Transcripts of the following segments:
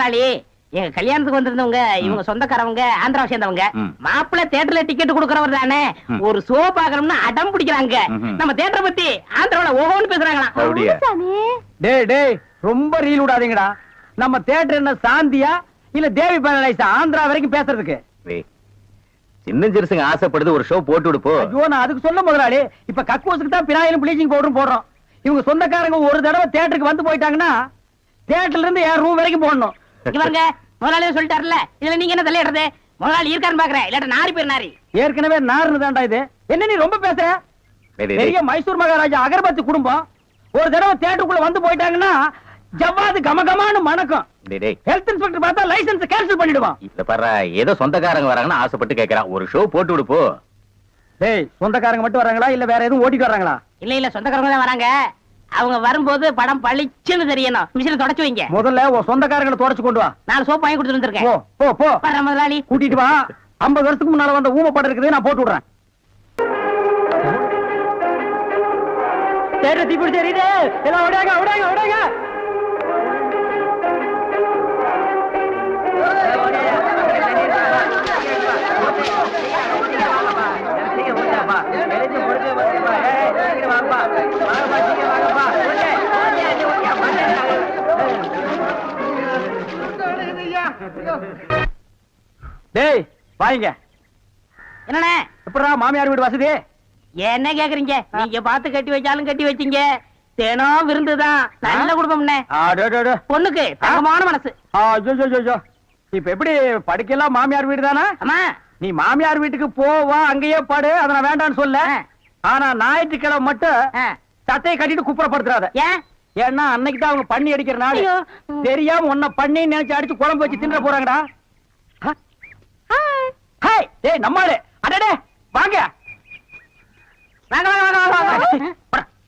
முதலாளி எங்க கல்யாணத்துக்கு வந்திருந்தவங்க இவங்க சொந்தக்காரவங்க ஆந்திராவை சேர்ந்தவங்க. மாப்பிள்ளை தியேட்டர்ல டிக்கெட் கொடுக்கறவர் தானே, ஒரு ஷோ பாக்கணும்னு அடம் பிடிக்கிறாங்க. நம்ம தியேட்டரை பத்தி ஆந்திராவில ஓஹோன்னு பேசுறாங்களாம். டேய் டேய் ரொம்ப ரீல் விடாதீங்கடா. நம்ம தியேட்டர் என்ன சாந்தியா இல்ல தேவி பேரலைஸா ஆந்திரா வரைக்கும் பேசுறதுக்கு? சின்ன சிறுசுங்க ஆசைப்படுது ஒரு ஷோ போட்டு விடுப்போ. ஐயோ நான் அதுக்கு சொல்ல முதலாளி, இப்ப கக்கூசுக்கு தான் பினாயிலும் ப்ளீச்சிங் பவுடரும் போடுறோம். இவங்க சொந்தக்காரங்க ஒரு தடவை தியேட்டருக்கு வந்து போயிட்டாங்கன்னா தியேட்டர்ல இருந்து என் ரூம் வரைக்கும் போடணும். இவங்க முதலாளியே சொல்லிட்டாருல, இதுல நீங்க என்ன தலையிடுறது? முதலாளி இருக்கான்னு பாக்குறேன், இல்லாட்ட நாரி பேர் நாரி. ஏற்கனவே நாருன்னு தான்டா இது. என்ன நீ ரொம்ப பேசுற? பெரிய மைசூர் மகாராஜா அகர்பத்தி குடும்பம் ஒரு தடவை தியேட்டருக்குள்ள வந்து போயிட்டாங்கன்னா ஜவ்வாது கமகமான்னு மணக்கும். ஹெல்த் இன்ஸ்பெக்டர் பார்த்தா லைசென்ஸ் கேன்சல் பண்ணிடுவான். இத பாரு, ஏதோ சொந்தக்காரங்க வராங்கன்னு ஆசைப்பட்டு கேக்குறான், ஒரு ஷோ போட்டு விடுப்போ. டேய் சொந்தக்காரங்க மட்டும் வராங்களா இல்ல வேற எதுவும் ஓட்டிட்டு வராங்களா? இல்ல சொந்தக்காரங்க தான் வராங்க. அவங்க வரும்போது படம் பளிச்சுன்னு தெரியணும். மிஷினை தொடச்சு வைங்க. முதல்ல உன் சொந்தக்காரங்களை தொடச்சு கொண்டு வா. 4 சோப் வாங்கி கொடுத்துட்டு வந்திருக்கேன். போ போ போ. முதலாளி கூட்டிட்டு வா. 50 வருஷத்துக்கு முன்னால வந்த ஊம படம் இருக்குது, நான் போட்டு விடுறேன். சரி தீ பிடிச்சி எரியுது. எல்லாம் ஓடாங்க ஓடாங்க ஓடாங்க. டேய் வாங்க. என்னண்ணே எப்படா மாமியார் வீடு வசதி? என்ன கேக்குறீங்க? நீங்க பார்த்து கட்டி வச்சாலும் கட்டி வச்சீங்க. தினம் விருந்துதான். நல்ல குடும்பம்னே. பொண்ணுக்கு தங்கமான மனசு. இப்ப எப்படி படிக்கலாம்? மாமியார் வீடு தானே? ஆமா. நீ மாமியார் வீட்டுக்கு போவா, அங்கேயே படு, அதை நான் வேண்டான்னு சொல்ல. ஆனா ஞாயிற்றுக்கிழமை மட்டும் சட்டையை கட்டிட்டு குப்புறப்படுத்துறாத. ஏன்னா அன்னைக்கு தான் அவங்க பண்ணி அடிக்கிற நாள். தெரியாம உன்னை பண்ணி நினைச்சு அடிச்சு குழம்பு வச்சு தின்ற போறாங்கடா. ஹாய் டேய் நம்மாளே. அடடே வாங்க வாங்க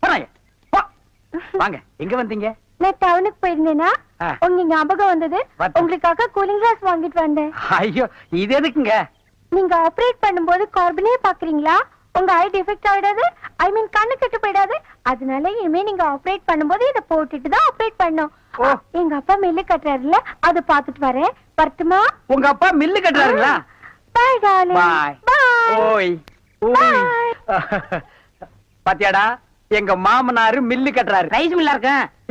வாங்க வாங்க. எங்க வந்தீங்க? நான் டவுனுக்கு போயிருந்தேனா உங்க ஞாபகம் வந்தது. உங்களுக்காக கூலிங் கிளாஸ் வாங்கிட்டு வந்தேன். ஐயோ இது எதுக்குங்க? நீங்க ஆபரேட் பண்ணும்போது கார்பனே பாக்குறீங்களா? உங்க ஐ டிஃபெக்ட் ஆயிடாது, ஐ மீன் கண்ணு கெட்டு போயிடாது. அதனால இனிமே நீங்க ஆபரேட் பண்ணும்போது இத போட்டுட்டு தான் ஆபரேட் பண்ணும். எங்க அப்பா மில்லு கட்டுறாருல, அது பாத்துட்டு வரேன். வரட்டுமா? உங்க அப்பா மில்லு கட்டுறாருங்களா? Bye darling. பை. ஓய் ஓய். பாத்தியாடா எங்க மாமனாரு மில்லு கட்டுறாரு. ரைஸ் மில்லா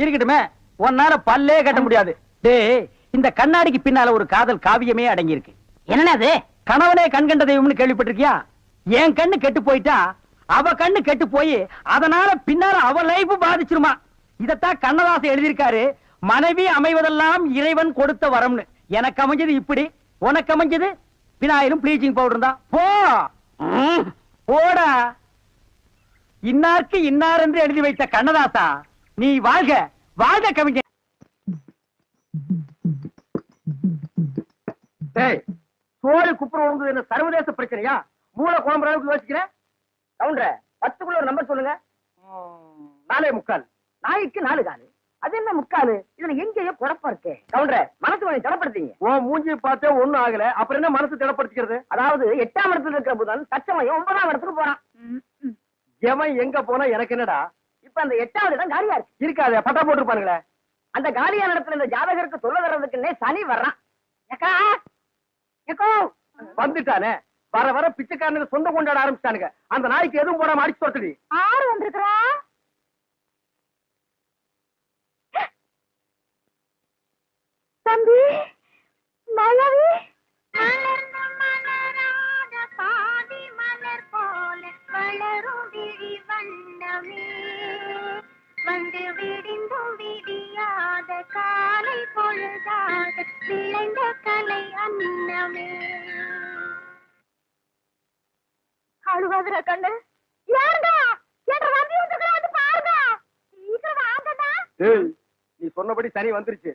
இருக்கட்டுமே, உன்னால பல்லே கட்ட முடியாது. டேய் இந்த கண்ணாடிக்கு பின்னால ஒரு காதல் காவியமே அடங்கி இருக்கு. என்ன அது? கணவனே கண் கண்ட தெய்வம்னு கேள்விப்பட்டிருக்கியா? என் கண்ணு கெட்டு போயிட்டா அவ கண்ணு கெட்டு போய் அதனால பின்னால அவ லைஃப் பாதிச்சிருமா. இதத்தான் கண்ணதாசன் எழுதியிருக்காரு, மனைவி அமைவதெல்லாம் இறைவன் கொடுத்த வரம்னு. எனக்கு அமைஞ்சது இப்படி, உனக்கு அமைஞ்சது பினாயிலும் ப்ளீச்சிங் பவுடர் தான். போ போடா. இன்னாருக்கு இன்னார் என்று எழுதி வைத்த கண்ணதாசா, நீ வாழ்க வாழ்க கவிஞர். சோழ குப்புற ஒழுங்குது என்ன சர்வதேச பிரச்சனையா? மூளை குழம்புற அளவுக்கு யோசிக்கிறேன். கவுண்டர 10க்குள்ள ஒரு நம்பர் சொல்லுங்க. 4.25. நாய்க்கு 4 காலு. அது என்ன முக்காலு? இதுல எங்கேயோ குழப்பம் இருக்கு. கவுண்டர மனசு கொஞ்சம் திடப்படுத்தீங்க. ஓ மூஞ்சி பார்த்தே ஒண்ணும் ஆகல, அப்புறம் என்ன மனசு திடப்படுத்திக்கிறது? அதாவது 8ஆம் இடத்துல இருக்கிற புதன் தச்சமயம் 9ஆம் இடத்துக்கு போறான். எவன் எங்க போனா எனக்கு என்னடா? இப்ப அந்த 8வது இடம் காலியா இருக்கு. இருக்காது, பட்டா போட்டுருப்பானுங்களே. அந்த காலியான இடத்துல இந்த ஜாதகருக்கு சொல்ல வர்றதுக்குன்னே சனி வர்றான். வந்துட்டானே, வர வர பிச்சைக்காரனுக்கு சொந்த கொண்டாட ஆரம்பிச்சானுங்க. அந்த நாய்க்கு எதுவும் போடாம அடிச்சு தொட்டடி. ஆறு வந்திருக்கிறா. தம்பி மலவி பாதி மலர் போல வளரும் விழி வண்ணமே வந்து விடிந்தும் விடியாத காலை பொழுதாக விளைந்த கலை அன்னமே. அழுவாதுற கண்ணு. ஏண்டா என்ற வந்து வந்து பாருங்க. சீக்கிரம் வாங்கடா. ஏய் நீ சொன்னபடி சனி வந்துருச்சு.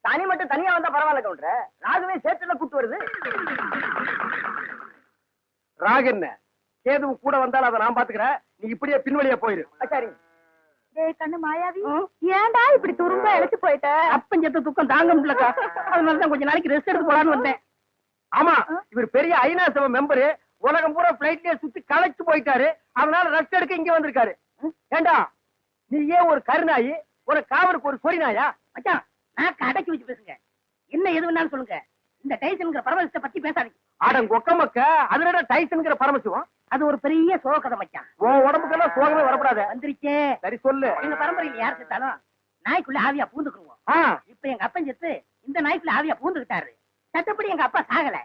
சனி மட்டும் தனியா வந்தா பரவாயில்ல கவுண்டர, ராகுவே சேர்த்துல கூட்டு வருது. ராகு என்ன கேதுவும் கூட வந்தாலும் அதை நான் பாத்துக்கிறேன். நீ இப்படியே பின்வழியா போயிரு. சரி. டேய் கண்ணு மாயாவி, ஏண்டா இப்படி துரும்ப இழைச்சு போயிட்ட? அப்பஞ்சத்து துக்கம் தாங்க முடியலக்கா, அதனாலதான் கொஞ்ச நாளைக்கு ரெஸ்ட் எடுத்து போலான்னு வந்தேன். ஆமா, இவர் பெரிய ஐநா சபை மெம்பரு, உலகம் பூரா பிளைட்லயே சுத்தி களைச்சு போயிட்டாரு. அதனால ரெஸ்ட் எடுக்க இங்க வந்திருக்காரு. ஏண்டா நீ ஏன் ஒரு கருநாயி, ஒரு காவலுக்கு ஒரு சொரி நாயா? மச்சான் நான் கடைக்கு வச்சு பேசுங்க. எது வேணாலும் சொல்லுங்க. இந்த டைசன்ங்கிற பரமசிவத்தை பத்தி பேசாதீங்க. ஆடம் கொக்கமக்க அதுல டைசன்ங்கிற பரமசிவம். அது ஒரு பெரிய சோகதை மச்சான். உன் உடம்புக்கெல்லாம் சோகமே வரப்படாத. வந்துருச்சே. சரி சொல்லு. எங்க பரம்பரையில யார் செத்தாலும் நாய்க்குள்ள ஆவியா பூந்துக்குருவோம். இப்ப எங்க அப்பன் செத்து இந்த நாய்க்குள்ள ஆவியா பூந்துக்கிட்டாரு. சட்டப்படி எங்க அப்பா சாகல.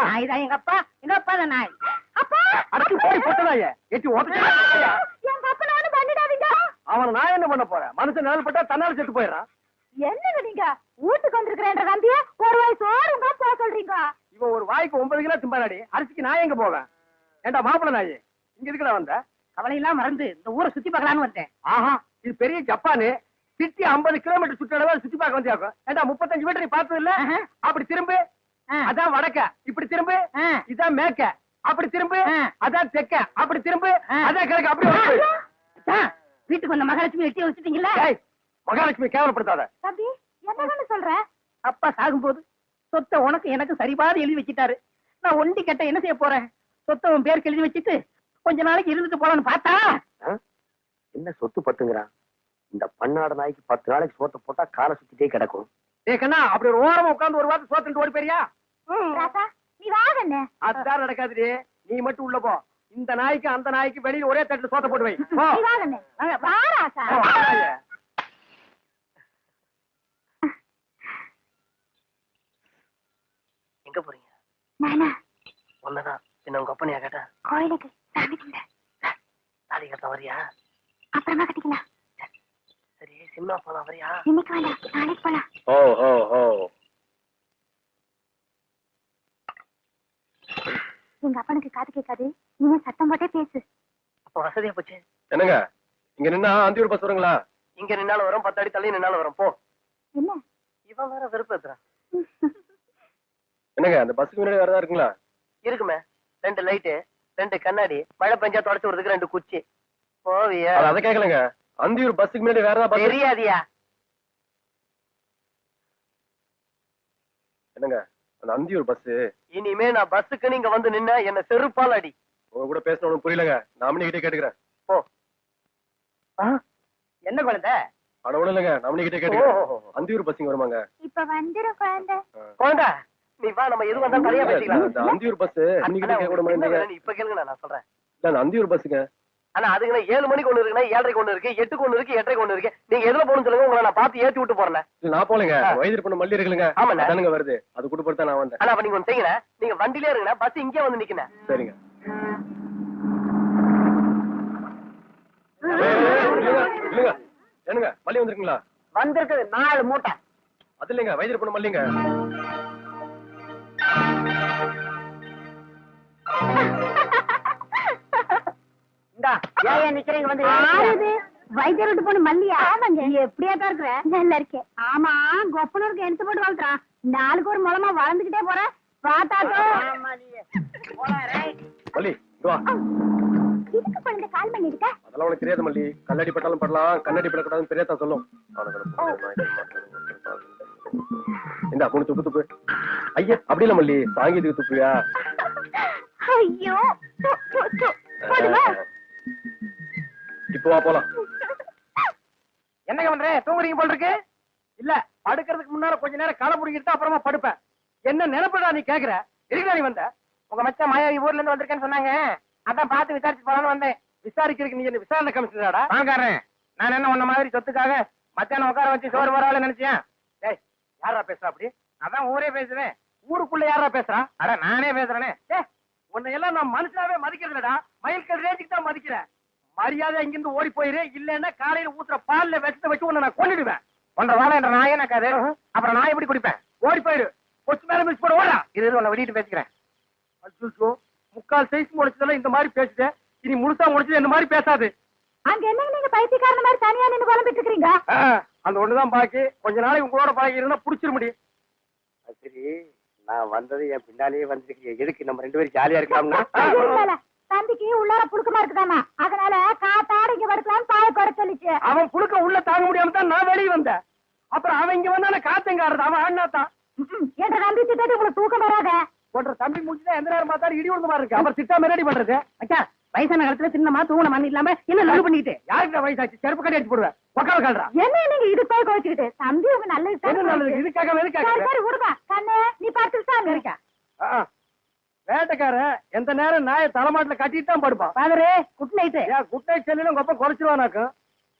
நாய் தான் எங்க அப்பா தான் நாய். அப்பா அடுத்து போய் போட்டதாயே எட்டி ஓட்ட. எங்க அப்பனை ஒண்ணும் பண்ணிடாதீங்க. அவன் நான் என்ன பண்ண போறேன்? மனுஷன் நிழல் பட்டா தன்னால செத்து போயிடறான். என்னங்க நீங்க வீட்டுக்கு வந்திருக்கிறேன்ற நம்பிய ஒரு வயசு ஓடுங்க போக சொல்றீங்க. இவன் ஒரு வாய்க்கு 9 கிலோ திம்பாடி. அரிசிக்கு நான் எங்க போவேன்? ஏண்டா மாப்பிள்ள நாய், இங்க எதுக்குடா வந்த? கவலையெல்லாம் மறந்து இந்த ஊரை சுத்தி பார்க்கலான்னு வந்தேன். ஆஹா, இது பெரிய ஜப்பானு. சிட்டி 50 கிலோமீட்டர் சுற்றளவு சுத்தி பார்க்க வந்தியாக்கும். ஏண்டா 35 மீட்டர் நீ பார்த்தது இல்ல? அப்படி திரும்பு, அதான் வடக்க. இப்படி திரும்பு, இதான் மேக்க. அப்படி திரும்பு, அதான் தெக்க. அப்படி திரும்பு, அதான் கிழக்கு. அப்படி வீட்டுக்கு வந்த மகாலட்சுமி வெட்டி வச்சுட்டீங்களா? மகாலட்சுமி கேவலப்படுத்தாத. தம்பி என்னன்னு சொல்ற? அப்பா சாகும்போது சொத்தை உனக்கு எனக்கு சரிபாதி எழுதி வச்சுட்டாரு. நான் ஒண்டி கட்ட என்ன செய்ய போறேன்? சொத்தை உன் பேருக்கு எழுதி வச்சுட்டு கொஞ்ச நாளைக்கு இருந்துட்டு போலான்னு பார்த்தா என்ன சொத்து பத்துங்கிறான்? இந்த பன்னாடு நாய்க்கு 10 நாளைக்கு சோத்த போட்டா காலை சுத்திட்டே கிடக்கும். ஏக்கண்ணா, அப்படி ஒரு ஓரமா உட்கார்ந்து ஒரு வாரத்தை சோத்துட்டு ஓடி போறியா? ராசா நீ வாங்கண்ணே. அதுதான் நடக்காது. நீ மட்டும் உள்ள போ. இந்த நாய்க்கு அந்த நாய்க்கு வெளியில ஒரே தட்டுல சோத்த போட்டு வை. நீ வாங்கண்ணே. வா ராசா. எங்க போறீங்க? நானா ஒன்னதான் என்ன உங்க அப்பனையா கேட்டா? கோயிலுக்கு சாமி கும்பிட. தாலி கட்ட வரியா? அப்புறமா கட்டிக்கலாம். சரி, சினிமா போலாம் வரியா? இன்னைக்கு வேண்டாம், நாளைக்கு போலாம். ஓ ஓ ஓ எங்க அப்பனுக்கு காது கேட்காது, நீங்க சத்தம் போட்டே பேசு. அப்ப வசதியா போச்சு. என்னங்க இங்க நின்னா அந்தியூர் பஸ் வருங்களா? இங்க நின்னாலும் வரும், 10 அடி தள்ளி நின்னாலும் வரும். போ. என்ன இவன் வேற வெறுப்பேத்துறான். என்னங்க அந்த பஸ்ஸுக்கு முன்னாடி வேறதா இருக்குங்களா? இருக்குமே, 2 லைட்டு, 2 கண்ணாடி, மழை பெஞ்சா தொடச்சு விடுறதுக்கு 2 குச்சி. போவியா? அதை கேட்கலங்க. அந்தியூர் பஸ்ஸுக்கு முன்னாடி வேறதா பஸ் தெரியாதியா? என்னங்க அந்த அந்தியூர் பஸ்? இனிமே நான் பஸ்ஸுக்கு நீங்க வந்து நின்ன என்ன செருப்பால் அடி. உங்க கூட பேசணும் புரியலங்க. நாமனி கிட்டே கேட்டுக்கிறேன். போ. என்ன குழந்தை? அட ஒண்ணு இல்லைங்க, நாமனி கிட்டே கேட்டுக்கிறேன். அந்தியூர் பஸ்ஸிங் வருமாங்க? இப்ப வந்துரும் குழந்தை. குழந்தை நீ வா, நம்ம எது வந்தாலும் சரியா பேசிக்கலாம். அந்த அந்தியூர் பஸ் இன்னைக்கு கேட்க கூட மாட்டீங்க. இப்ப கேளுங்க, நான் சொல்றேன். இல்ல அந்த அந்தியூர் பஸ்ஸுங்க. ஆனா அதுக்கு 7 மணிக்கு ஒண்ணு இருக்குன்னா 7:30 ஒண்ணு இருக்கு, 8க்கு ஒண்ணு இருக்கு, 8:30 ஒண்ணு இருக்கு. நீங்க எதுல போகணும்னு சொல்லுங்க, உங்களை நான் பார்த்து ஏத்தி விட்டு போறேன். இல்ல நான் போலங்க, வயது பண்ண மல்லி இருக்குங்க. ஆமாண்ணே. தானுங்க வருது, அது கொடுப்பா நான் வந்தேன். ஆனா அப்ப நீங்க ஒண்ணு செய்யுங்க, நீங்க வண்டியிலே இருங்க, பஸ் இங்கே வந்து நிக்கணும். சரிங்க. இல்லங்க என்னங்க மல்லி வந்திருக்குங்களா? வந்திருக்குது 4 மூட்டை. அது இல்லைங்க, வயது பண்ண மல்லிங்க. இந்தா ஏன் நிக்கிறீங்க? வந்து வைத்தியர் விட்டு போன மல்லியா? ஆமாங்க. எப்படியா தான் இருக்கிற? நல்லா இருக்கேன். ஆமா, கொப்பனூருக்கு எடுத்து போட்டு வளர்த்துறான். நாளுக்கு ஒரு மூலமா வளர்ந்துகிட்டே போற. பார்த்தாக்கோ மல்லி வா. இதுக்கு குழந்தை கால் பண்ணி இருக்க? அதெல்லாம் உனக்கு தெரியாது மல்லி. கண்ணாடி பட்டாலும் படலாம், கண்ணாடி படக்கூடாதுன்னு பெரியதா சொல்லும். இந்த 3 துப்பு துப்பு. ஐயா அப்படி இல்ல மல்லி, சாங்கீதுக்கு துப்புயா? ஐயோ இப்போ வா போலாம். என்னங்க பண்ற? தூங்குறீங்க போல இருக்கு. இல்ல, படுக்கிறதுக்கு முன்னால கொஞ்ச நேரம் களை புடிக்கிட்டு அப்புறமா படுப்பேன். என்ன நினைப்படா நீ கேக்குற? எதுக்குடா நீ வந்த? உங்க மச்சான் மாயாவி ஊர்ல இருந்து வந்திருக்கேன்னு சொன்னாங்க, அதான் பார்த்து விசாரிச்சு போலான்னு வந்தேன். விசாரிக்கிறதுக்கு நீ என்ன விசாரணை கமிஷனராடா? வாங்காரன், நான் என்ன உன்ன மாதிரி சொத்துக்காக மத்தியானம் உட்கார வச்சு சோறு வரால நினைச்சேன். டேய், யாரா பேசுறா அப்படி? அதான் ஊரே பேசுவேன். ஊருக்குள்ள யாரா பேசுறா? அட நானே பேசுறேனே. உன்னை எல்லாம் நான் மனுஷனாவே மதிக்கிறதுலடா, மயில்கல் ரேஞ்சுக்கு தான் மதிக்கிறேன். மரியாதை இங்கிருந்து ஓடி போயிரு, இல்லன்னா காலையில ஊத்துற பால்ல விஷத்தை வச்சு உன்னை நான் கொன்னுடுவேன். ஒன்றரை வாழை என்ற நாயே நக்காது. அப்புறம் நான் எப்படி குடிப்பேன்? ஓடி போயிரு. கொச்சு மேல மிஸ் போட ஓடா. இது உன்னை வெட்டிட்டு பேசிக்கிறேன். அச்சோ, 3/4 சைஸ் முடிச்சதெல்லாம் இந்த மாதிரி பேசுது. இனி முழுசா முடிச்சது இந்த மாதிரி பேசாது. அங்க என்ன நீங்க பைத்தியக்காரன மாதிரி தனியா நின்னு குழம்பிட்டு இருக்கீங்க? அந்த ஒண்ணுதான் பாக்கி. கொஞ்ச நாளைக்கு உங்களோட பழகி இருந்தா புடிச்சிட முடியும். சரி, நான் வந்தது என் பின்னாலேயே வந்துருக்கீங்க. எதுக்கு நம்ம 2 பேரும் ஜாலியா இருக்கலாம்னா? தம்பிக்கு உள்ளார புழுக்கமா இருக்குதாமா, அதனால காத்தாட இங்க படுக்கலாம் பாய குறை சொல்லிச்சு. அவன் புழுக்க உள்ள தாங்க முடியாம தான் நான் வெளியே வந்தேன். அப்புறம் அவன் இங்க வந்தான காத்தங்க ஆடுறது. அவன் ஆடினாத்தான் என்ற தம்பி திட்டத்தை உங்களுக்கு தூக்கம் வராத. போன்ற தம்பி முடிச்சுதான் எந்த நேரம் பார்த்தாலும் இடி விழுந்த மாதிரி இருக்கு. அப்புறம் திட்டாம ரெடி பண்றது. அச்சா, வயசான காலத்துல சின்னமா தூங்கின மண் இல்லாம என்ன லவ் பண்ணிட்டு யாருக்கு வயசாச்சு? செருப்பு கட்டி அடிச்சு போடுவேன். உக்கால கால்றா. என்ன நீங்க இது போய் கோச்சுக்கிட்டு? தம்பி உங்க நல்லது என்ன நல்லது? இதுக்காக எதுக்காக? சரி விடுங்க, கண்ணே இருக்கா வேட்டைக்காரன் எந்த நேரம் நாயை தலைமாட்டில கட்டிட்டு தான் படுப்பான். பாதரே குட் நைட். குட் நைட் செல்லுன்னு உங்க அப்பா குறைச்சிருவானாக்கும்.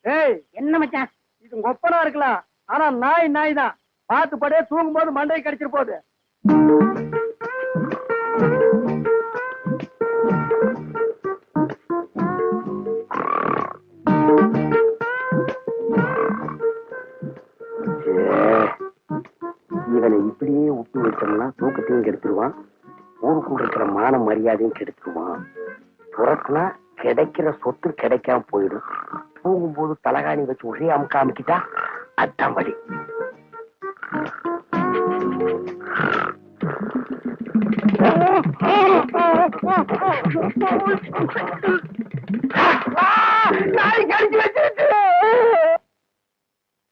ஏய் என்ன மச்சான் இது உங்க ஒப்பனா இருக்கலாம், ஆனா நாய் தான். பார்த்து படே, தூங்கும் போது மண்டையை கடிச்சிட்டு போகுது. இவனை இப்படியே விட்டு வச்சோம்னா தூக்கத்தையும் கெடுத்துருவான், ஊருக்குள்ள இருக்கிற மான மரியாதையும் கெடுத்துருவான். துறக்குனா கிடைக்கிற சொத்து கிடைக்காம போயிடும். தூங்கும்போது தலகாணி வச்சு ஒரே அமுக்க அமுக்கிட்டா அதான் வழி.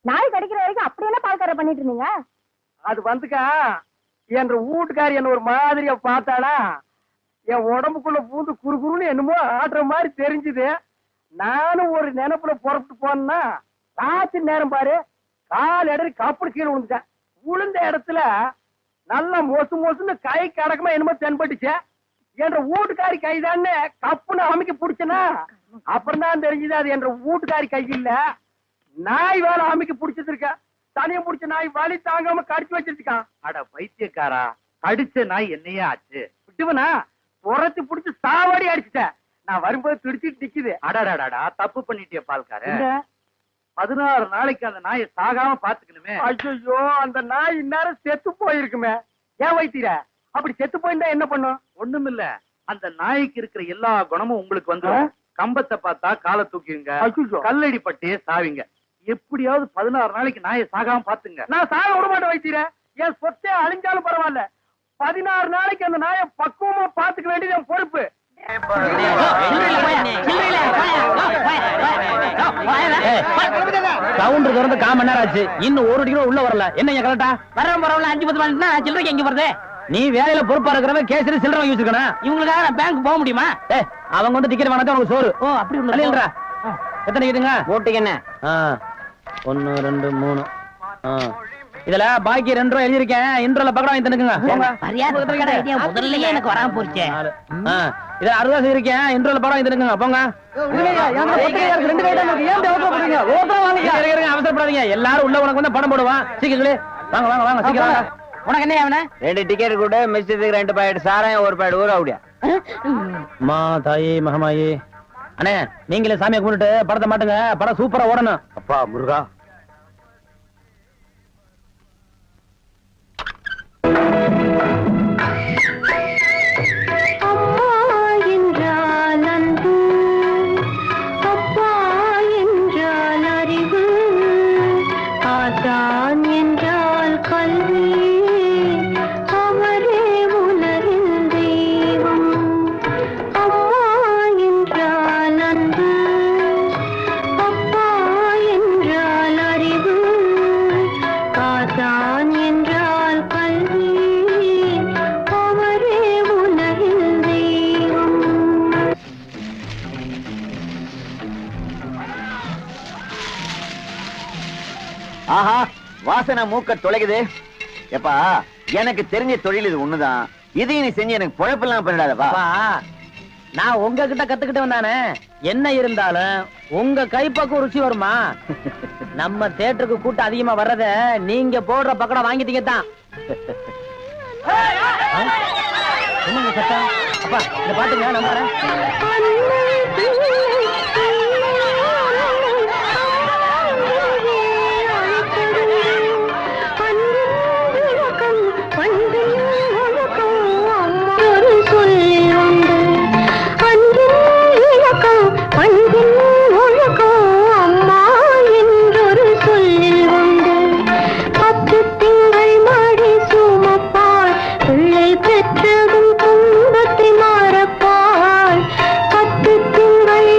நாய் கடிக்கிற வரைக்கும் அப்படியெல்லாம் பால்கார பண்ணிட்டு இருந்தீங்க? அது வந்துக்கா என்ற வீட்டுக்காரி என்ன ஒரு மாதிரியா பார்த்தாளா, என் உடம்புக்குள்ள பூந்து குறுகுறுன்னு என்னமோ ஆடுற மாதிரி தெரிஞ்சுது. நானும் ஒரு நினைப்புல புறப்பட்டு போனா ராத்திரி நேரம் பாரு, கால் இடறி கப்படி கீழே விழுந்துட்டேன். விழுந்த இடத்துல நல்லா மொசுன்னு கை கடக்கமா என்னமோ தென்பட்டுச்சு. என்ற வீட்டுக்காரி கைதான்னு கப்புன்னு அமைக்க பிடிச்சனா, அப்புறம் தான் தெரிஞ்சது அது என்ற வீட்டுக்காரி கை இல்ல, நாய் வேலை அமைக்க பிடிச்சது இருக்க. தனியா பிடிச்ச நாய் வலி தாங்காம கடிச்சு வச்சிருக்கான். அட பைத்தியக்காரா, கடிச்ச நாய் என்னையா ஆச்சு? விட்டுவனா புறத்து பிடிச்சு சாவாடி அடிச்சுட்டேன். நான் வரும்போது துடிச்சிட்டு நிக்குது. அடாடாடா, தப்பு பண்ணிட்டிய பால்கார. 16 நாளைக்கு அந்த நாயை சாகாம பாத்துக்கணுமே. ஐயோ, அந்த நாய் இந்நேரம் செத்து போயிருக்குமே. ஏன் வைத்தீர அப்படி செத்து போயிருந்தா என்ன பண்ணும்? ஒண்ணுமில்ல, அந்த நாய்க்கு இருக்கிற எல்லா குணமும் உங்களுக்கு வந்து கம்பத்தை பார்த்தா காலை தூக்கிங்க, கல்லடி பட்டே சாவிங்க. எப்படியாவது 16 நாளைக்கு நாயை சாகாம பாத்துங்க. நான் சாக விட மாட்டேன் வைத்தீர. என் சொத்தே அழிஞ்சாலும் பரவாயில்ல, 16 நாளைக்கு அந்த நாயை பக்குவமா பாத்துக்க வேண்டியது என் பொறுப்பு. கவுண்டர் திறந்து 1/4 மணி நேரம் ஆச்சு, இன்னும் 1 கிலோ உள்ள வரல. என்ன கரெக்டா வரவன் பரவாயில்ல, 5-10 மணினா சில்லறைக்கு எங்க வருது? நீ வேலையில பொறுப்பா இருக்கிறவன் கேசரி சில்லறை வாங்கி வச்சிருக்கணும். இவங்களுக்காக நான் பேங்க் போக முடியுமா? அவங்க வந்து டிக்கெட் வாங்கினா உனக்கு சோறு. ஓ அப்படி இல்லைன்றா. எத்தனை கிட்டுங்க போட்டுக்கு? என்ன 1 2 3. இதுல பாக்கி 2 ரூபாய் எழுதிருக்கேன். இன்ட்ரோல பக்கடா வாங்கி தந்துக்குங்க. முதல்லயே எனக்கு வராம போச்சு. இதுல 60 ரூபாய் இருக்கேன். இன்ட்ரோல படம் வாங்கி தந்துக்குங்க. போங்க. அவசரப்படாதீங்க, எல்லாரும் உள்ள உனக்கு வந்து படம் போடுவான். சீக்கிரம் வாங்க வாங்க வாங்க சீக்கிரம். உனக்கு என்ன ஆவன? 2 டிக்கெட் கூட மிஸ்டேக் 2 பாக்கெட் சாராயம் 1 பாக்கெட் ஊற அப்படியா? மா தாயே மகமாயே. அண்ணே நீங்களே சாமியை கும்பிட்டு படத்தை மாட்டுங்க. படம் சூப்பரா ஓடணும். அப்பா முருகா, ஆஹா வாசனை மூக்க தொலைக்குது. எப்பா எனக்கு தெரிஞ்ச தொழில் இது ஒண்ணுதான். இதையும் நீ செஞ்சு எனக்கு பொழப்பெல்லாம் பண்ணிடாதப்பா. நான் உங்ககிட்ட கத்துக்கிட்டு வந்தானே, என்ன இருந்தாலும் உங்க கைப்பக்கம் ருச்சி வருமா? நம்ம தியேட்டருக்கு கூட்டம் அதிகமா வர்றத நீங்க போடுற பக்கடம் வாங்கிட்டீங்க தான். என்னங்க சத்தம்? அப்பா இந்த பாட்டுங்க நான் வரேன். பெற்றதும் துன்பத்தை மாறப்பாள். 10 திங்கள்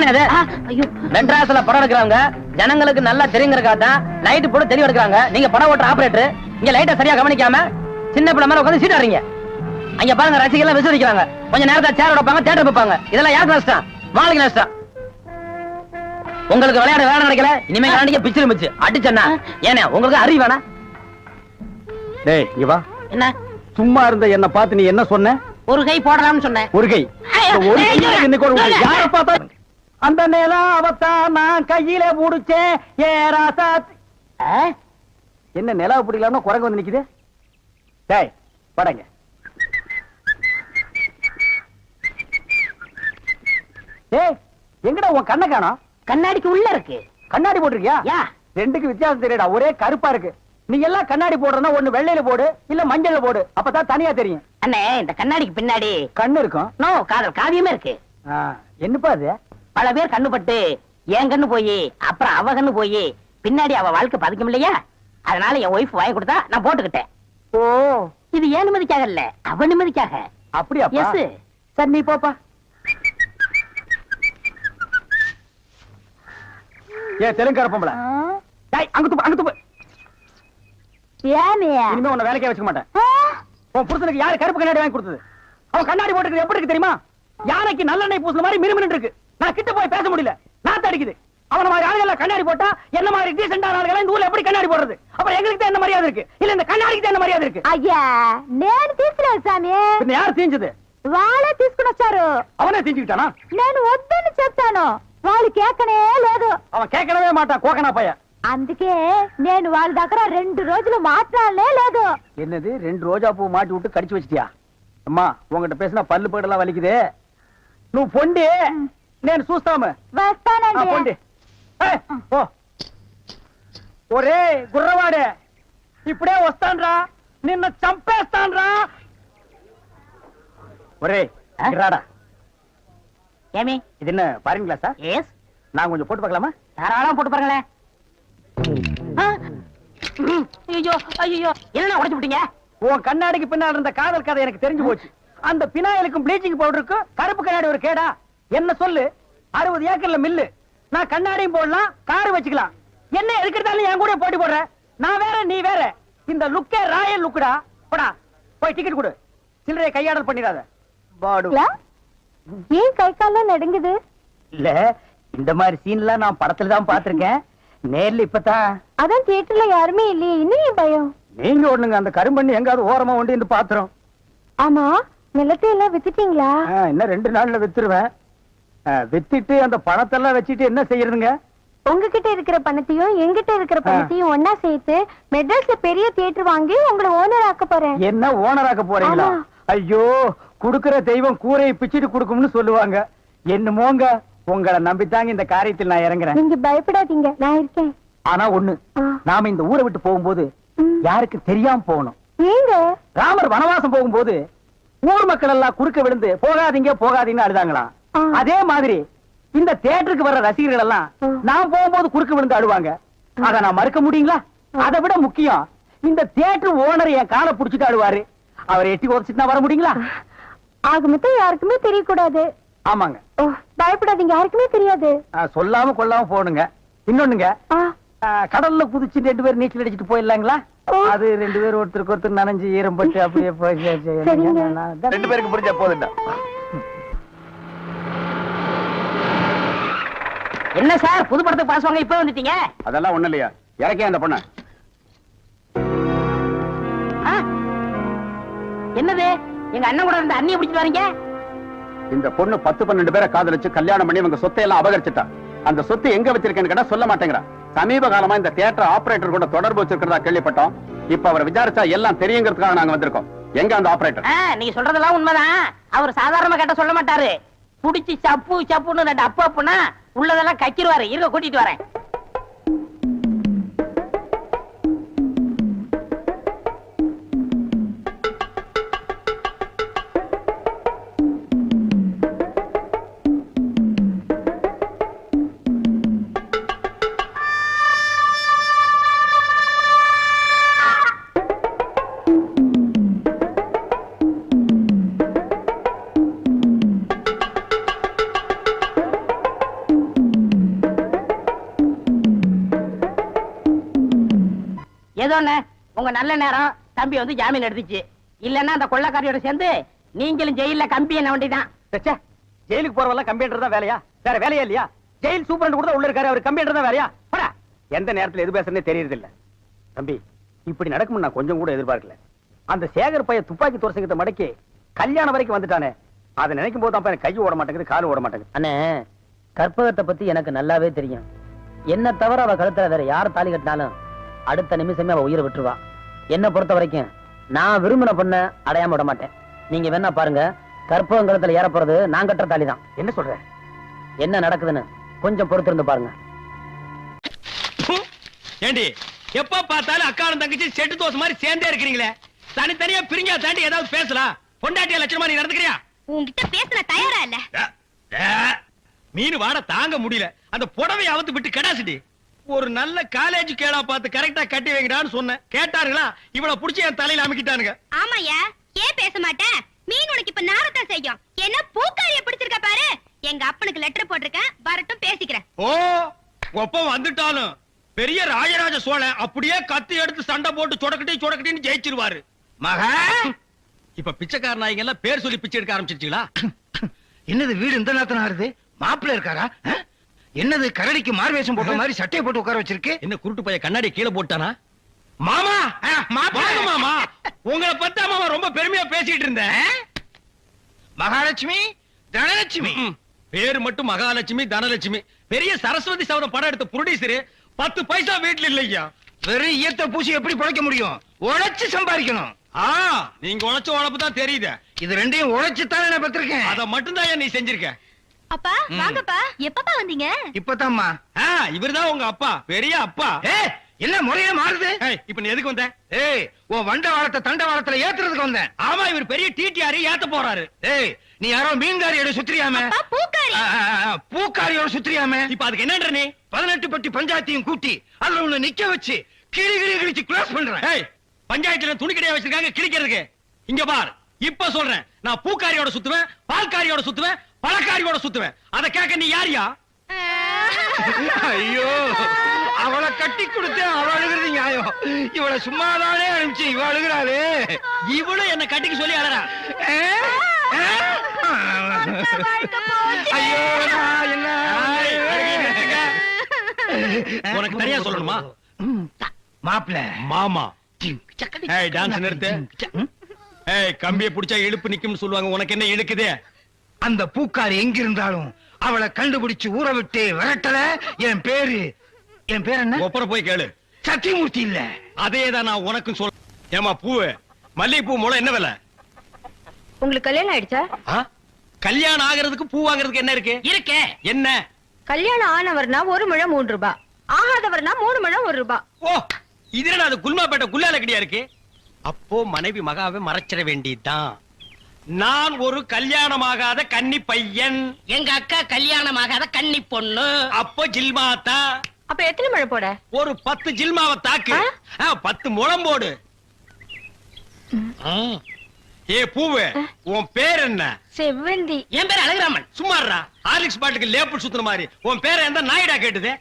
என்ன அது? ஐயோ, மெட்ராஸ்ல படம் எடுக்கிறாங்க, ஜனங்களுக்கு நல்லா தெரியுங்கிறக்காதான் லைட் போட்டு தெளிவு எடுக்கிறாங்க. நீங்க படம் ஓட்டுற ஆபரேட்டர் இங்க லைட்டை சரியா கவனிக்காம சின்ன பிள்ளை மேல உட்காந்து சீட் ஆடுறீங்க. அங்க பாருங்க, ரசிகர்கள் விசிறிக்கிறாங்க, கொஞ்ச நேரத்தை சேர் வைப்பாங்க, தியேட்டர் வைப்பாங்க. இதெல்லாம் யாருக்கு நஷ்டம்? மாலுக்கு நஷ்டம். உங்களுக்கு விளையாட வேலை நடக்கல, இனிமே காண்டிக்க பிச்சிரு மிச்சு அடிச்சேன்னா ஏன்னா உங்களுக்கு அறிவு வேணா? டேய் இங்க வா. என்ன சும்மா இருந்த என்ன பார்த்து நீ என்ன சொன்ன? ஒரு கை போடலாம்னு சொன்னேன். ஒரு கை ஒரு யார பார்த்தா அந்த நேரம் அவத்தான் நான் கையில முடிச்சேன். ஏ ராசா என்ன நிலா பிடிக்கலாம்னு குரங்கு வந்து நிக்குது. டேய் படங்க. ஏய் எங்கடா உன் கண்ணை காணோம்? கண்ணாடிக்கு உள்ள இருக்கு. கண்ணாடி போட்டிருக்கியா? யா, ரெண்டுக்கு வித்தியாசம் தெரியடா, ஒரே கருப்பா இருக்கு. நீ எல்லாம் கண்ணாடி போடுறனா ஒண்ணு வெள்ளையில போடு, இல்ல மஞ்சள்ல போடு, அப்பதான் தனியா தெரியும். அண்ணே இந்த கண்ணாடிக்கு பின்னாடி கண்ணு இருக்கும். நோ காதல் காவியமே இருக்கு. என்னப்பா அது? பல பேர் கண்ணு பட்டு என் கண்ணு போய் அப்புறம் அவ கண்ணு போய் பின்னாடி அவ வாழ்க்கை பதிக்கும் இல்லையா? அதனால என் ஒய்ஃப் வாங்கி கொடுத்தா நான் போட்டுக்கிட்டேன். ஓ, இது ஏன் நிம்மதிக்காக இல்ல, அவ நிம்மதிக்காக. அப்படியா? எஸ். சரி நீ போப்பா. ஏ தெலுங்கார பொம்பளை, டேய் அங்க துப்பு, அங்க துப்பு. இனிமே உன்னை வேலைக்கே வச்சுக்க மாட்டேன். உன் புருஷனுக்கு யாரு கருப்பு கண்ணாடி வாங்கி கொடுத்தது? அவன் கண்ணாடி போட்டுக்கிறது எப்படி இருக்கு தெரியுமா? யானைக்கு நல்லெண்ணெய் பூசுன மாதிரி மினுமினு இருக்கு. நான் கிட்ட போய் பேச முடியல, நாத்து அடிக்குது. அவன மாதிரி ஆளுகள் கண்ணாடி போட்டா என்ன மாதிரி டீசென்டா ஆளுகள் இந்த ஊர்ல எப்படி கண்ணாடி போடுறது? அப்புறம் எங்களுக்கு தான் என்ன மரியாதை இருக்கு, இல்ல இந்த கண்ணாடிக்கு தான் என்ன மரியாதை இருக்கு? అయ్యా నేను తీసుకున్నాను సామి. பின்ன யார் தீஞ்சது? వాళ్ళే తీసుకుని వచ్చారు. அவனே தீஞ்சுக்கிட்டானா? నేను వద్దని చెప్తాను, వాళ్ళు కేకనే లేదు. அவன் கேட்கவே மாட்டான், கோக்கனா பையன். అందుకే నేను వాళ్ళ దగ్గర 2 రోజులు మాట్లాడలే లేదు. என்னது 2 ரோஜா பூ மாட்டி விட்டு கடிச்சு வச்சிட்டியா? அம்மா உங்ககிட்ட பேசினா பல்லு படலாம் வலிக்குது. నువ్వు పొండి, నేను చూస్తాము. వస్తానండి. పొండి. ఓ ఒరే గుర్రవాడే, ఇప్పుడే వస్తాన్రా, నిన్న చంపేస్తాన్రా. ఒరే రాడా. ஏமி இது என்ன பாருங்களா சார்? எஸ், நான் கொஞ்சம் போட்டு பார்க்கலாமா? தாராளமா போட்டு பாருங்களேன். ஐயோ ஐயோ, என்ன உடைச்சு விட்டீங்க? உன் கண்ணாடிக்கு பின்னால் இருந்த காதல் கதை எனக்கு தெரிஞ்சு போச்சு. அந்த பினாயிலுக்கும் ப்ளீச்சிங் பவுடருக்கும் கருப்பு கண்ணாடி ஒரு கேடா? என்ன சொல்லு, 60 ஏக்கர்ல மில்லு, நான் கண்ணாடியும் போடலாம், காரு வச்சுக்கலாம். என்ன எதுக்கிறதாலும் என் கூட போட்டி போடுற? நான் வேற நீ வேற. இந்த லுக்கே ராயல் லுக்குடா. போடா போய் டிக்கெட் கொடு, சில்லறையை கையாடல் பண்ணிடாத. பாடு. ஏன் கை காலம் நடுங்குது? இல்ல இந்த மாதிரி சீன்லாம் நான் படத்துல தான் பாத்திருக்கேன், நேர்ல இப்பதான். அதான் தியேட்டர்ல யாருமே இல்லையே, இன்னும் ஏன் பயம்? நீங்க ஒண்ணுங்க, அந்த கரும்பண்ணி எங்காவது ஓரமா ஒண்டி இந்த பாத்திரம். ஆமா, நிலத்தை எல்லாம் வித்துட்டீங்களா? இன்னும் 2 நாள்ல வித்துருவேன். வித்துட்டு அந்த பணத்தெல்லாம் வச்சுட்டு என்ன செய்யறதுங்க? உங்ககிட்ட இருக்கிற பணத்தையும் எங்கிட்ட இருக்கிற பணத்தையும் ஒன்னா சேர்த்து மெட்ராஸ்ல பெரிய தியேட்டர் வாங்கி உங்களை ஓனர் ஆக்க போறேன். என்ன ஓனர் ஆக்க போறீங்களா? ஆமா. ஐயோ, குடுக்கிற தெய்வம் கூரையை பிச்சுட்டு கொடுக்கும்னு சொல்லுவாங்க. என்னமோங்க, உங்களை நம்பித்தாங்க இந்த காரியத்தில் நான் இறங்குறேன். நீங்க பயப்படாதீங்க, நான் இருக்கேன். ஆனா ஒண்ணு, நாம இந்த ஊரை விட்டு போகும்போது யாருக்கு தெரியாம போகணும். ஏங்க? ராமர் வனவாசம் போகும்போது ஊர் மக்கள் எல்லாம் குறுக்க விழுந்து போகாதீங்க போகாதீங்கன்னு அழுதாங்களாம். அதே மாதிரி இந்த தியேட்டருக்கு வர்ற ரசிகர்கள் எல்லாம் நான் போகும்போது குறுக்க விழுந்து அழுவாங்க. அத நான் மறுக்க முடியுங்களா? அதை விட முக்கியம், இந்த தியேட்டர் ஓனர் என் காலை புடிச்சிட்டு அழுவாரு. அவரை எட்டி உதச்சிட்டு நான் வர முடியுங்களா? ஆக மொத்தம் யாருக்குமே தெரியக்கூடாது. ஆமாங்க. பயப்படாதீங்க, யாருக்குமே தெரியாது. சொல்லாம கொள்ளாம போகணுங்க. இன்னொன்னுங்க, கடல்ல குதிச்சு 2 பேர் நீச்சல் அடிச்சுட்டு போயிடலாங்களா? அது 2 பேர் ஒருத்தருக்கு ஒருத்தர் நனைஞ்சு ஈரம் பட்டு அப்படியே 2 பேருக்கு புரிஞ்சா போதுண்டா. என்ன சார் புது படத்துக்கு பாஸ் வாங்க இப்ப வந்துட்டீங்க? அதெல்லாம் ஒண்ணு இல்லையா, இறக்கே அந்த பொண்ணு. என்னது, எங்க அண்ணன் கூட இருந்த அண்ணியை பிடிச்சிட்டு வரீங்க? இந்த பொண்ணு 10-12 பேரை காதலிச்சு கல்யாணம் பண்ணி இவங்க சொத்தை எல்லாம் அபகரிச்சுட்டா. அந்த சொத்து எங்க வச்சிருக்கேன்னு கேட்டா சொல்ல மாட்டேங்கிறா. சமீப காலமா இந்த தியேட்டர் ஆபரேட்டர் கூட தொடர்பு வச்சிருக்கிறதா கேள்விப்பட்டோம். இப்ப அவரை விசாரிச்சா எல்லாம் தெரியுங்கிறதுக்காக நாங்க வந்திருக்கோம். எங்க அந்த ஆபரேட்டர்? நீங்க சொல்றதெல்லாம் உண்மைதான். அவர் சாதாரணமா கேட்ட சொல்ல மாட்டாரு. புடிச்சு சப்பு சப்புன்னு 2 அப்பு அப்புனா உள்ளதெல்லாம் கக்கிடுவாரு. இருக்க கூட்டிட்டு வரேன். ஏதோண்ணே உங்க நல்ல நேரம் தம்பி வந்து ஜாமீன் எடுத்துச்சு. இல்லன்னா அந்த கொள்ளக்காரியோட சேர்ந்து நீங்களும் ஜெயில கம்பி என்ன வேண்டிதான். ஜெயிலுக்கு போறவெல்லாம் கம்பியன்றது தான் வேலையா? வேற வேலையா இல்லையா? ஜெயில் சூப்பரண்ட் கூட உள்ள இருக்காரு, அவர் கம்பியன்றது தான் வேலையா? போடா. எந்த நேரத்துல எது பேசுறதுனே தெரியறது இல்ல. தம்பி இப்படி நடக்கும் நான் கொஞ்சம் கூட எதிர்பார்க்கல. அந்த சேகர் பைய துப்பாக்கி தோரசங்கத்தை மடக்கி கல்யாணம் வரைக்கும் வந்துட்டானே, அதை நினைக்கும் போது தான் எனக்கு கை ஓட மாட்டேங்குது, கால் ஓட மாட்டேங்குது. அண்ணே கற்பகத்தை பத்தி எனக்கு நல்லாவே தெரியும். என்ன தவிர அவ கழுத்துல வேற யார் தாலி கட்டினாலும் அடுத்த நிமிஷமே அவ உயிரை விட்டுருவா. என்ன பொறுத்த வரைக்கும் நான் விரும்பின பொண்ண அடையாம விட மாட்டேன். நீங்க வேணா பாருங்க, கற்பகம் கழுத்துல ஏற போறது நான் கட்டுற தாலி தான். என்ன சொல்ற? என்ன நடக்குதுன்னு கொஞ்சம் பொறுத்திருந்து பாருங்க. ஏண்டி எப்ப பார்த்தாலும் அக்காவும் தங்கச்சி செட்டு தோசை மாதிரி சேர்ந்தே இருக்கிறீங்களே, தனித்தனியா பிரிஞ்சா தாண்டி ஏதாவது பேசலாம். பொண்டாட்டிய லட்சணமா நீ நடந்துக்கிறியா? உன்கிட்ட பேச தயாரா இல்ல. மீன் வாட தாங்க முடியல, அந்த புடவை அவுத்து விட்டு கடாசிட்டி. ஒரு நல்ல காலேஜ் கேளா பார்த்து கரெக்டா கட்டி வைங்கடான்னு சொன்னேன். கேட்டாருங்களா? இவ்வளவு புடிச்சு என் தலையில அமைக்கிட்டானுங்க. ஆமாயா, ஏன் பேச மாட்டேன்? மீன் உனக்கு இப்ப நாரத்தான் செய்யும். என்ன பூக்காரிய பிடிச்சிருக்க பாரு. எங்க அப்பனுக்கு லெட்டர் போட்டிருக்கேன், வரட்டும் பேசிக்கிறேன். ஓ ஒப்பம் வந்துட்டாலும் பெரிய ராஜராஜ சோழன் அப்படியே கத்தி எடுத்து சண்டை போட்டு சொடக்கட்டின்னு ஜெயிச்சிருவாரு. மகா இப்ப பிச்சைக்கார நாய்ங்க எல்லாம் பேர் சொல்லி பிச்சை எடுக்க ஆரம்பிச்சிருச்சுங்களா? என்னது வீடு இந்த நேரத்துல ஆறுது? மாப்பிள்ள இருக்காரா? என்னது கரடிக்கு மார்வேஷம் போட்ட மாதிரி சட்டையை போட்டு உட்கார வச்சிருக்கு? என்ன குருட்டு பைய கண்ணாடி கீழே போட்டானா? மாமா வாங்க மாமா, உங்களை பத்தா மாமா ரொம்ப பெருமையா பேசிட்டு இருந்தேன். மகாலட்சுமி தனலட்சுமி பேரு மட்டும் மகாலட்சுமி தனலட்சுமி. பெரிய சரஸ்வதி சபதம் படம் எடுத்த புரொடியூசர் 10 பைசா வீட்டுல இல்லையா. வெறும் ஈயத்தை பூசி எப்படி பிழைக்க முடியும்? உழைச்சு சம்பாதிக்கணும். நீங்க உழைச்ச உழைப்பு தான் தெரியுது. இது ரெண்டையும் உழைச்சுத்தானே நான் பத்திருக்கேன். அத மட்டும் தான் நீ செஞ்சிருக்க. அப்பா வாங்கப்பா, எப்பப்பா வந்தீங்க? இப்பதாம்மா. இவர்தான் உங்க அப்பா, பெரிய அப்பா. என்ன முறையே மாறுது? இப்ப நீ எதுக்கு வந்த? உன் வண்ட வாழத்தை தண்ட வாழத்துல ஏத்துறதுக்கு வந்தேன். ஆமா, இவர் பெரிய டிடிஆர் ஏத்த போறாரு. நீ யாரோ மீன்காரியோட சுத்திரியாம? பூக்காரி. பூக்காரியோட சுத்திரியாம? இப்ப அதுக்கு என்னன்ற நீ? 18 பட்டி பஞ்சாயத்தையும் கூட்டி அதுல உன்னை நிக்க வச்சு கிழிச்சு க்ளோஸ் பண்றேன். பஞ்சாயத்துல துணி கடையா வச்சிருக்காங்க கிழிக்கிறதுக்கு. இங்க பார், இப்ப சொல்றேன், நான் பூக்காரியோட சுத்துவேன், பால்காரியோட சுத்துவேன், பழக்காரியோட சுத்துவேன். அத கேட்க நீ யாரியா? ஐயோ, அவளை கட்டி கொடுத்து அவ அழுகிறது நியாயம். இவளை சும்மாதானே அனுப்பிச்சு இவ அழுகிறாளே. இவளும் என்ன கட்டிக்கு சொல்லி அழறா. ஐயோ, என்ன உனக்கு தனியா சொல்லணுமா? மாப்பிள்ள மாமா டான்ஸ் நிறுத்து. கம்பியை புடிச்சா இழுப்பு நிக்கும்னு சொல்லுவாங்க, உனக்கு என்ன இழுக்குதே? அந்த பூக்காரி எங்க இருந்தாலும் அவளை கண்டுபிடிச்சு ஊற விட்டு விரட்டல. என் பேரு என்ன? ஒப்பர போய் கேளு. சத்தியமூர்த்தி இல்ல. அதேதான் நான் உனக்கும் சொல்ல. ஏமா பூவு, மல்லிகைப்பூ மூலம் என்ன விலை? உங்களுக்கு கல்யாணம் ஆயிடுச்சா? கல்யாணம் ஆகிறதுக்கு பூ வாங்குறதுக்கு என்ன இருக்கு? இருக்கே என்ன? கல்யாணம் ஆனவர்னா 1 முழம் 3 ரூபாய், ஆகாதவர்னா 3 முழம் 1 ரூபாய். ஓ, இதுல அது குல்மாப்பேட்டை குல்லால கடியா இருக்கு. அப்போ மனைவி மகாவை மறைச்சிட வேண்டியதுதான். நான் ஒரு கல்யாணமாகாத கன்னி பையன், எங்க அக்கா கல்யாணமாகாத கன்னி பொண்ணு. அப்போ ஜில்மாத்தா. அப்ப எத்தனை முழம் போட? ஒரு 10 ஜில்மாவை தாக்கு. 10 முழம் போடு. ஏ பூவு, உன் பேர் என்ன? செவ்வந்தி. என் பேர் அழகுராமன். சும்மாறா, ஹார்லிக்ஸ் பாட்டுக்கு லேபிள் சுத்துற மாதிரி. உன் பேரை எந்த நாயிடா கேட்டுது?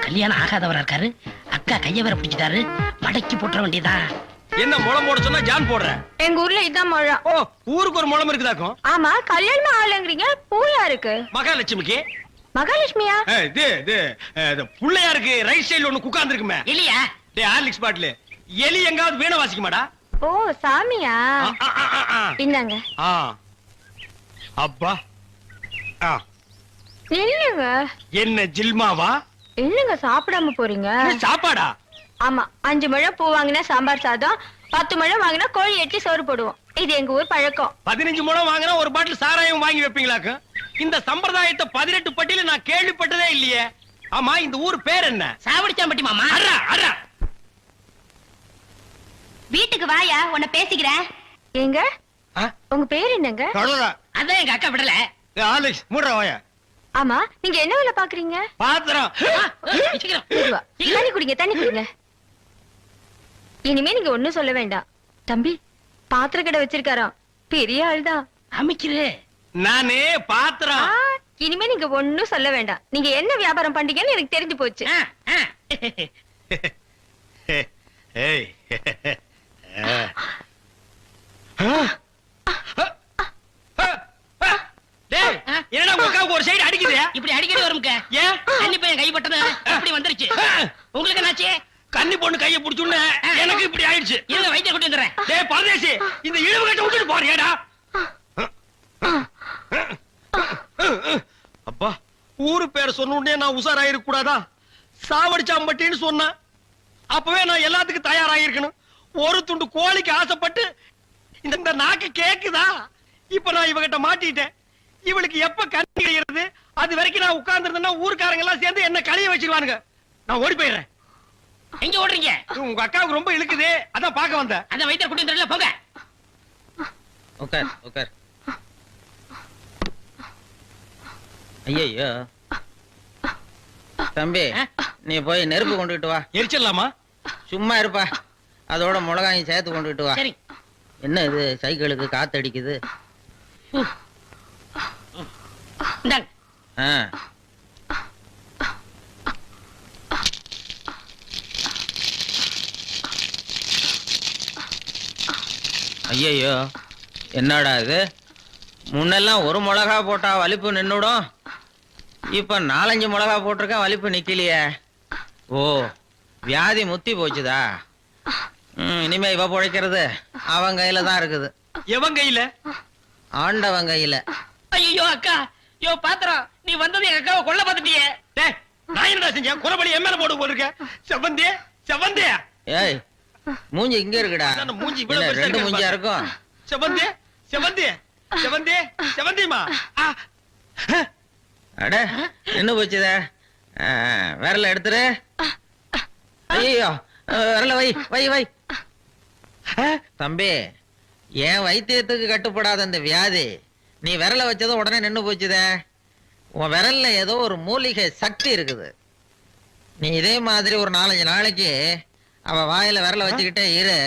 கல்யாணம் ஆகாதவரா இருக்காரு, அக்கா கைய வேற பிடிச்சிட்டாரு, மடக்கி போட்டுற வேண்டியதா. என்ன முளம் போட சொன்னா ஜான் போடுற? எங்க ஊர்ல இதான் முழம். ஓ, ஊருக்கு ஒரு முளம் இருக்குதாக்கும். ஆமா, கல்யாணம் ஆகலங்கறீங்க, பூயா இருக்கு. மகாலட்சுமிக்கு. மகாலட்சுமியா? இது புள்ளையாருக்கு ரைட் சைடுல ஒண்ணு உட்கார்ந்து இருக்குமே. இல்லையா? டேய் ஹார்லிக்ஸ் பாட்டில் எலி எங்காவது வீணை வாசிக்குமாடா? ஓ, சாமியா? இந்தாங்க. அப்பா இல்லங்க. என்ன ஜில்மாவா? இல்லங்க, சாப்பிடாம போறீங்க. சாப்பாடா? ஆமா, 5 முழம் பூ வாங்கினா சாம்பார் சாதம், 10 முழம் வாங்கினா கோழி எட்டி சோறு போடுவோம். இது எங்க ஊர் பழக்கம். 15 முழம் வாங்கினா ஒரு பாட்டில் சாராயம் வாங்கி வைப்பீங்களாக்கு? இந்த சம்பிரதாயத்தை 18 பட்டியில நான் கேள்விப்பட்டதே இல்லையே. ஆமா, இந்த ஊர் பேர் என்ன? சாவடிச்சாம்பட்டி மாமா. வீட்டுக்கு வாயா, உன்னை பேசிக்கிறேன். எங்க உங்க பேர் என்னங்க? அதான் எங்க அக்கா விடல. ஆலிக்ஸ் மூடுற வாயா. ஆமா, நீங்க என்ன வேலை பாக்குறீங்க? பாத்திரம். தண்ணி குடிங்க, தண்ணி குடிங்க. இனிமே நீங்க ஒண்ணும் சொல்ல வேண்டாம். தம்பி, பாத்திர கடை வச்சிருக்காராம், பெரிய ஆள்தான். அமைக்கிறே. நானே பாத்திரம். இனிமே நீங்க ஒண்ணும் சொல்ல வேண்டாம். நீங்க என்ன வியாபாரம் பண்றீங்கன்னு எனக்கு தெரிஞ்சு போச்சு. ஏய். டேய், என்னடா உங்க அக்காவுக்கு ஒரு சைடு அடிக்குது? இப்படி அடிக்கடி வரும்க்க. ஏன்? கன்னி பையன் கைப்பட்டது அப்படி வந்துருச்சு. உங்களுக்கு என்னாச்சு? கன்னி பொண்ணு கையை பிடிச்சுன்னு எனக்கு இப்படி ஆயிடுச்சு. இருங்க வைத்தியம் கொண்டு வந்துடுறேன். டேய் பரதேசி, இந்த இழுவு கட்ட விட்டுட்டு போறியாடா? அப்பா, ஊரு பேரை சொன்ன உடனே நான் உஷாராயிருக்க கூடாதா? சாவடிச்சாம்பட்டின்னு சொன்ன அப்பவே நான் எல்லாத்துக்கும் தயாராகிருக்கணும். ஒரு துண்டு கோழிக்கு ஆசைப்பட்டு இந்த நாக்கு கேக்குதா? இப்ப நான் இவகிட்ட மாட்டிட்டேன். இவளுக்கு எப்ப கண்ணி கிடைக்கிறது அது வரைக்கும் நான் உட்கார்ந்து இருந்தேன்னா ஊருக்காரங்க எல்லாம் சேர்ந்து என்ன கழிய வச்சிருவானுங்க. நான் ஓடி போயிடுறேன். எங்க ஓடுறீங்க? உங்க அக்காவுக்கு ரொம்ப இழுக்குது, அதான் பாக்க வந்தேன். அந்த வைத்தியம் கொண்டு வந்துடுறேன், போங்க. உட்கார் உட்கார். ஐயோ தம்பி, நீ போய் நெருப்பு கொண்டுகிட்டு வா. எரிச்சிடலாமா? சும்மா இருப்பா, அதோட மிளகாயும் சேர்த்து கொண்டுகிட்டு வா. சரி. என்ன இது சைக்கிளுக்கு காத்து அடிக்குது? இந்தாங்க. ஆ. ஐயோ என்னடா இது? முன்னெல்லாம் ஒரு மிளகா போட்டா வலிப்பு நின்னுடும், இப்ப 4-5 மிளகா போட்டிருக்கேன், வலிப்பு நிக்கலையே. ஓ, வியாதி முத்தி போச்சுதா? இனிமே இவ பொழைக்கிறது அவன் கையில தான் இருக்குது. எவன் கையில? ஆண்டவன் கையில. ஐயோ அக்கா, யோ பாத்திரம், நீ வந்தது எங்க அக்காவை கொல்ல பாத்துட்டியே. டேய், நான் என்னடா செஞ்சேன்? குறபடி எம்எல்ஏ போட்டு போயிருக்க. செவந்தே செவந்தே. ஏய், மூஞ்சி இங்க இருக்குடா. அதான் மூஞ்சி இவ்வளவு என்ன, பெருசா ரெண்டு இருக்கு மூஞ்சியா பாரு. இருக்கும். செவந்தே செவந்தே செவந்தே செவந்திமா. அட என்ன போச்சுதே? விரல எடுத்துரு. ஐயோ, விரல வை வை வை. தம்பி, என் வைத்தியத்துக்கு கட்டுப்படாத இந்த வியாதி நீ விரல வச்சதும் உடனே நின்னு போச்சுதே. உன் விரல்ல ஏதோ ஒரு மூலிகை சக்தி இருக்குது. நீ இதே மாதிரி ஒரு 4-5 நாளைக்கு அவ வாயில விரல வச்சுக்கிட்டே இரு,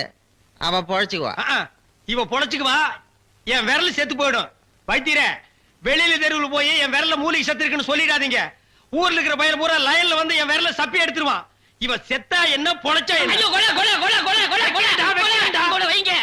அவ பொழைச்சுக்குவா. இவ பொழைச்சுக்குவா, என் விரல் செத்து போயிடும். வைத்தியரே, வெளியில தெருவில் போய் என் விரல்ல மூலிகை சத்து இருக்குன்னு சொல்லிடாதீங்க. ஊர்ல இருக்கிற பையன் பூரா லயன்ல வந்து என் விரல சப்பி எடுத்துருவான். இவ செத்தா என்ன, பொழைச்சா என்ன? ஐயோ கொலை கொலை கொலை கொலை கொலை கொலை கொலை வைங்க.